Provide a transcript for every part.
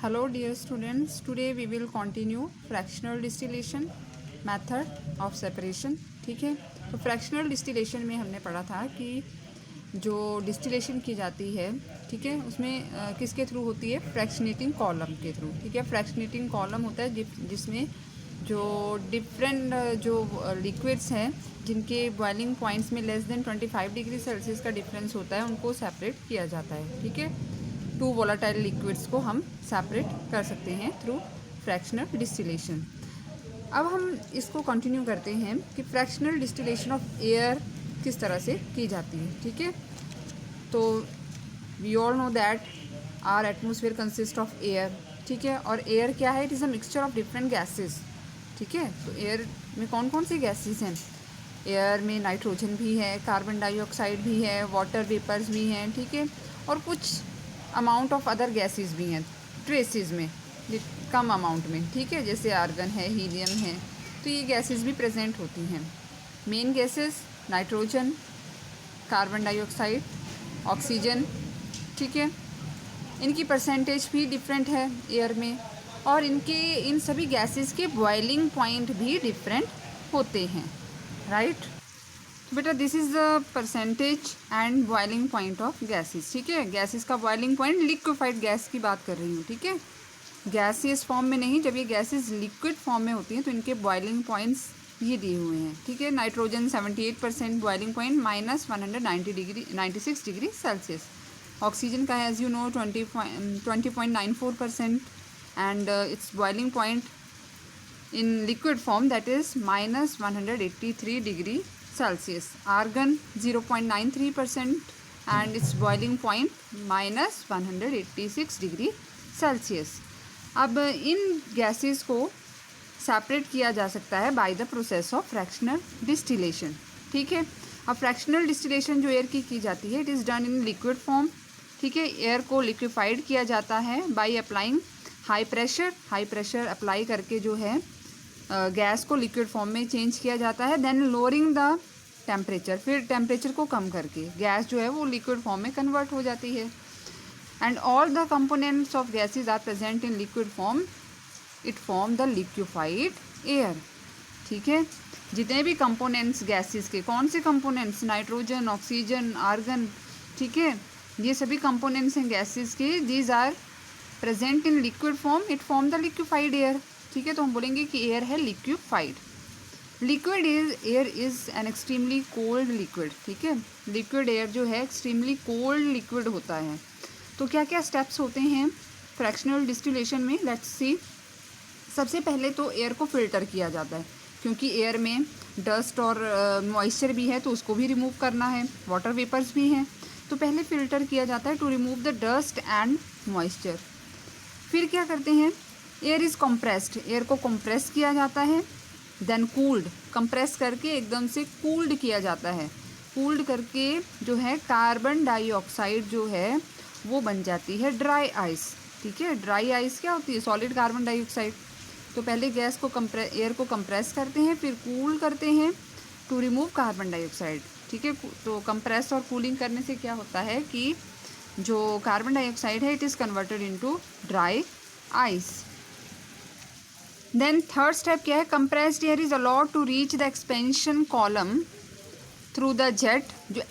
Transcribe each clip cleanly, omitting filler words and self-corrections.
Hello dear students, today we will continue fractional distillation method of separation. ठीक है, तो fractional distillation में हमने पढ़ा था कि जो डिस्टिलेशन की जाती है, ठीक है, उसमें किसके थ्रू होती है? फ्रैक्शनेटिंग कॉलम के थ्रू। ठीक है, फ्रैक्शनेटिंग कॉलम होता है जिसमें जो डिफरेंट जो लिक्विड्स हैं जिनके बॉइलिंग पॉइंट्स में लेस देन 25 डिग्री सेल्सियस का डिफरेंस होता है उनको सेपरेट किया जाता है। ठीक है, टू वोलाटाइल लिक्विड्स को हम सेपरेट कर सकते हैं थ्रू फ्रैक्शनल डिस्टिलेशन। अब हम इसको कंटिन्यू करते हैं कि फ्रैक्शनल डिस्टिलेशन ऑफ एयर किस तरह से की जाती है। ठीक है, तो we all know that our atmosphere consist of air. ठीक है, और एयर क्या है? It is a mixture of different gases. ठीक है, तो एयर में कौन कौन सी गैसेस हैं? एयर में नाइट्रोजन भी है, कार्बन डाइऑक्साइड भी है, वाटर वेपर्स भी हैं। ठीक है, और कुछ अमाउंट ऑफ अदर गैसेस भी हैं ट्रेसेस में, कम अमाउंट में। ठीक है, जैसे आर्गन है, हीलियम है, तो ये गैसेस भी प्रेजेंट होती हैं। Main gases nitrogen, carbon dioxide, oxygen. ठीक है, इनकी परसेंटेज भी डिफरेंट है एयर में, और इन सभी गैसेस के बॉइलिंग पॉइंट भी डिफरेंट होते हैं। राइट बेटा, this is the percentage and boiling point of gases. ठीक है, गैसेस का बॉइलिंग पॉइंट, लिक्विफाइड गैस की बात कर रही हूँ। ठीक है, गैसियस फॉर्म में नहीं, जब ये गैसेस लिक्विड फॉर्म में होती हैं तो इनके बॉइलिंग पॉइंट्स ये दिए हुए हैं। ठीक है, nitrogen 78% boiling point -196 degree Celsius. Oxygen का है as you know 20.94% and its boiling point in liquid form that is -183 degree Celsius. Argon 0.93% and its boiling point -186 degree Celsius. अब इन गैसेस को सेपरेट किया जा सकता है by the process of fractional distillation. ठीक है, अब फ्रैक्शनल डिस्टिलेशन जो एयर की जाती है, it is done in liquid form. ठीक है, एयर को लिक्विफाइड किया जाता है by applying high pressure apply करके जो है गैस को लिक्विड फॉर्म में चेंज किया जाता है। देन लोअरिंग द टेम्परेचर, फिर टेम्परेचर को कम करके गैस जो है वो लिक्विड फॉर्म में कन्वर्ट हो जाती है। And all the components of gases are present in liquid form, it form the liquefied air. ठीक है, जितने भी कंपोनेंट्स गैसेस के, कौन से कंपोनेंट्स? Nitrogen, oxygen, argon. ठीक है, ये सभी कंपोनेंट्स हैं गैसेस के, these are present in liquid form, it form the liquefied air. ठीक है, तो हम बोलेंगे कि एयर है liquefied. Liquid air is an extremely cold liquid. ठीक है, लिक्विड एयर जो है एक्सट्रीमली कोल्ड लिक्विड होता है। तो क्या क्या स्टेप्स होते हैं फ्रैक्शनल डिस्टिलेशन में? Let's see. सबसे पहले तो एयर को फिल्टर किया जाता है, क्योंकि एयर में डस्ट और मॉइस्चर भी है तो उसको भी रिमूव करना है, वाटर वेपर्स भी हैं, तो पहले फिल्टर किया जाता है to remove the dust and moisture. फिर क्या करते हैं? एयर इज़ कंप्रेस्ड, एयर को कंप्रेस किया जाता है। देन कूल्ड, कंप्रेस करके एकदम से कूल्ड किया जाता है। कूल्ड करके जो है कार्बन डाइऑक्साइड जो है वो बन जाती है ड्राई आइस। ठीक है, ड्राई आइस क्या होती है? Solid carbon dioxide. तो पहले गैस को एयर को कंप्रेस करते हैं, फिर कूल करते हैं टू रिमूव कार्बन डाइऑक्साइड। ठीक है, तो कंप्रेस और कूलिंग करने से क्या होता है कि जो कार्बन डाइऑक्साइड है it is converted into dry ice. Then third step क्या है? Compressed air is allowed to reach the expansion column through the jet. जो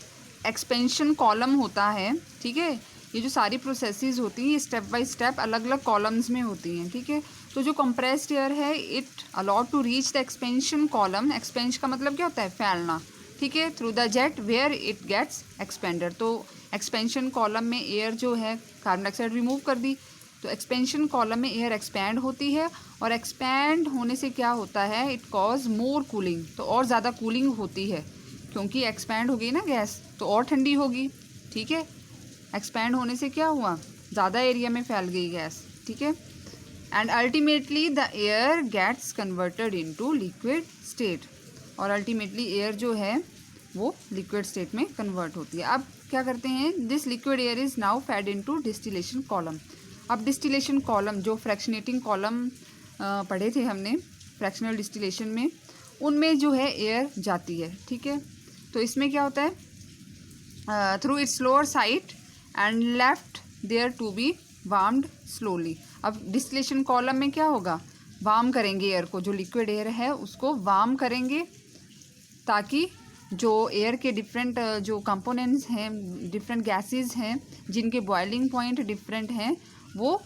एक्सपेंशन कॉलम होता है, ठीक है, ये जो सारी प्रोसेसेस होती हैं स्टेप बाय स्टेप अलग अलग कॉलम्स में होती हैं। ठीक है, तो जो कंप्रेस्ड एयर है it allowed to reach the expansion column. Expansion का मतलब क्या होता है? फैलना। ठीक है, through the jet where it gets expanded. तो एक्सपेंशन कॉलम में एयर जो है कार्बन डाइऑक्साइड रिमूव कर दी, तो एक्सपेंशन कॉलम में एयर एक्सपैंड होती है, और एक्सपैंड होने से क्या होता है? इट कॉज मोर कूलिंग, तो और ज़्यादा कूलिंग होती है, क्योंकि एक्सपैंड हो गई ना गैस तो और ठंडी होगी। ठीक है, एक्सपैंड होने से क्या हुआ? ज़्यादा एरिया में फैल गई गैस। ठीक है, and ultimately the air gets converted into liquid state, और अल्टीमेटली एयर जो है वो लिक्विड स्टेट में कन्वर्ट होती है। अब क्या करते हैं? This liquid air is now fade into distillation column. अब डिस्टिलेशन कॉलम, जो फ्रैक्शनेटिंग कॉलम पढ़े थे हमने फ्रैक्शनल डिस्टिलेशन में, उनमें जो है एयर जाती है। ठीक है, तो इसमें क्या होता है? Through its lower side and left there to be warmed slowly. अब डिस्टिलेशन कॉलम में क्या होगा, वार्म करेंगे एयर को, जो लिक्विड एयर है उसको वार्म करेंगे ताकि जो एयर के डिफरेंट जो कंपोनेंट्स हैं, डिफरेंट गैसेस हैं जिनके बॉइलिंग पॉइंट डिफरेंट हैं, वो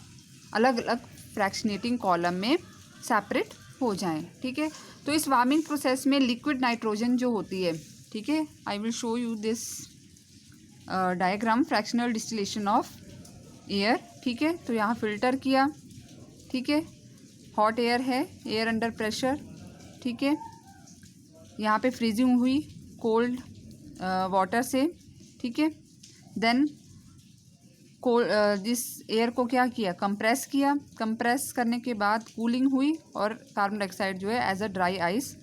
अलग अलग फ्रैक्शनेटिंग कॉलम में सेपरेट हो जाएं। ठीक है, तो इस वार्मिंग प्रोसेस में लिक्विड नाइट्रोजन जो होती है, ठीक है, I will show you this diagram, fractional distillation of air. ठीक है, तो यहाँ फिल्टर किया, ठीक है, हॉट एयर है, एयर अंडर प्रेशर, ठीक है, यहाँ पे फ्रीजिंग हुई कोल्ड वाटर से, ठीक है, देन जिस एयर को क्या किया, कंप्रेस किया, कंप्रेस करने के बाद कूलिंग हुई और कार्बन डाइऑक्साइड जो है as a dry ice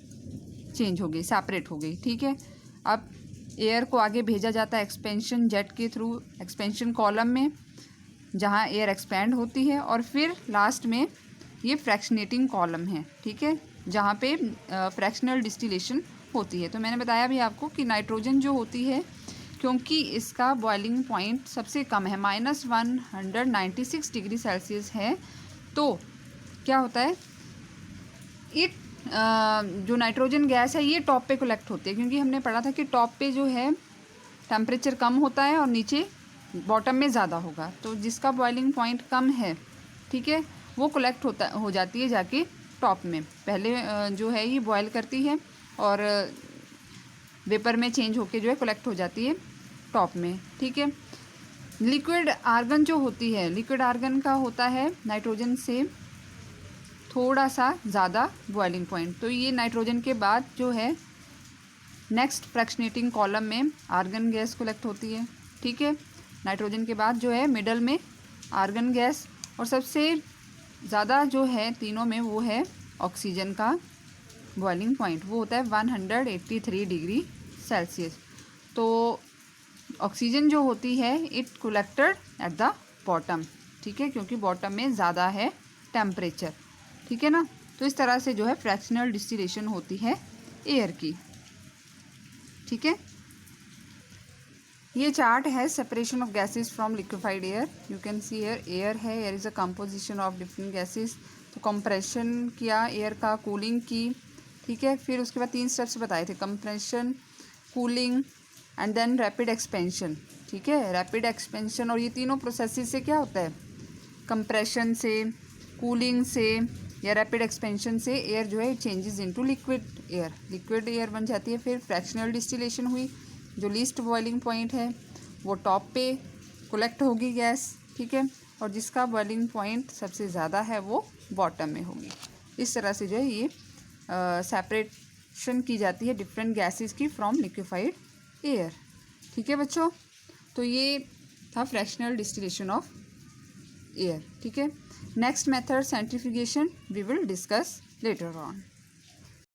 change हो गई, सेपरेट हो गई। ठीक है, अब एयर को आगे भेजा जाता है एक्सपेंशन जेट के थ्रू एक्सपेंशन कॉलम में, जहाँ एयर एक्सपैंड होती है, और फिर लास्ट में ये फ्रैक्शनेटिंग कॉलम है, ठीक है, जहाँ पे फ्रैक्शनल डिस्टिलेशन होती है। तो मैंने बताया भी आपको कि नाइट्रोजन जो होती है, क्योंकि इसका बॉइलिंग पॉइंट सबसे कम है, -196 डिग्री सेल्सियस है, तो क्या होता है, इट जो नाइट्रोजन गैस है ये टॉप पे कलेक्ट होती है, क्योंकि हमने पढ़ा था कि टॉप पे जो है टेम्परेचर कम होता है और नीचे बॉटम में ज़्यादा होगा। तो जिसका बॉइलिंग पॉइंट कम है, ठीक है, वो कलेक्ट हो जाती है जाके टॉप में। पहले जो है ये बॉयल करती है और वेपर में चेंज होके जो है कलेक्ट हो जाती है टॉप में। ठीक है, लिक्विड आर्गन जो होती है, लिक्विड आर्गन का होता है नाइट्रोजन से थोड़ा सा ज़्यादा बॉइलिंग पॉइंट। तो ये नाइट्रोजन के बाद जो है नेक्स्ट फ्रैक्शनेटिंग कॉलम में आर्गन गैस कलेक्ट होती है। ठीक है, नाइट्रोजन के बाद जो है मिडल में आर्गन गैस, और सबसे ज़्यादा जो है तीनों में वो है ऑक्सीजन का बॉइलिंग पॉइंट, वो होता है 183 डिग्री सेल्सियस। तो ऑक्सीजन जो होती है it collected at the bottom, ठीक है, क्योंकि बॉटम में ज़्यादा है टेम्परेचर। ठीक है ना, तो इस तरह से जो है फ्रैक्शनल डिस्टिलेशन होती है एयर की। ठीक है, ये चार्ट है separation of gases from liquefied air. You can see air है, air is a composition of different gases. तो कंप्रेशन किया एयर का, कूलिंग की, ठीक है, फिर उसके बाद 3 स्टेप्स बताए थे, compression, cooling and then rapid expansion. ठीक है, रैपिड एक्सपेंशन, और ये तीनों प्रोसेसेस से क्या होता है, कंप्रेशन से, कूलिंग से या रैपिड एक्सपेंशन से एयर जो है changes into liquid air, liquid air बन जाती है। फिर फ्रैक्शनल डिस्टिलेशन हुई, जो लीस्ट बॉइलिंग पॉइंट है वो टॉप पे कलेक्ट होगी गैस, ठीक है, और जिसका बॉइलिंग पॉइंट सबसे ज़्यादा है वो बॉटम में होगी। इस तरह से जो है ये सेपरेशन की जाती है डिफरेंट गैसेस की फ्रॉम लिक्विफाइड एयर। ठीक है बच्चों, तो ये था फ्रैक्शनल डिस्टिलेशन ऑफ एयर। ठीक है, next method centrifugation we will discuss later on.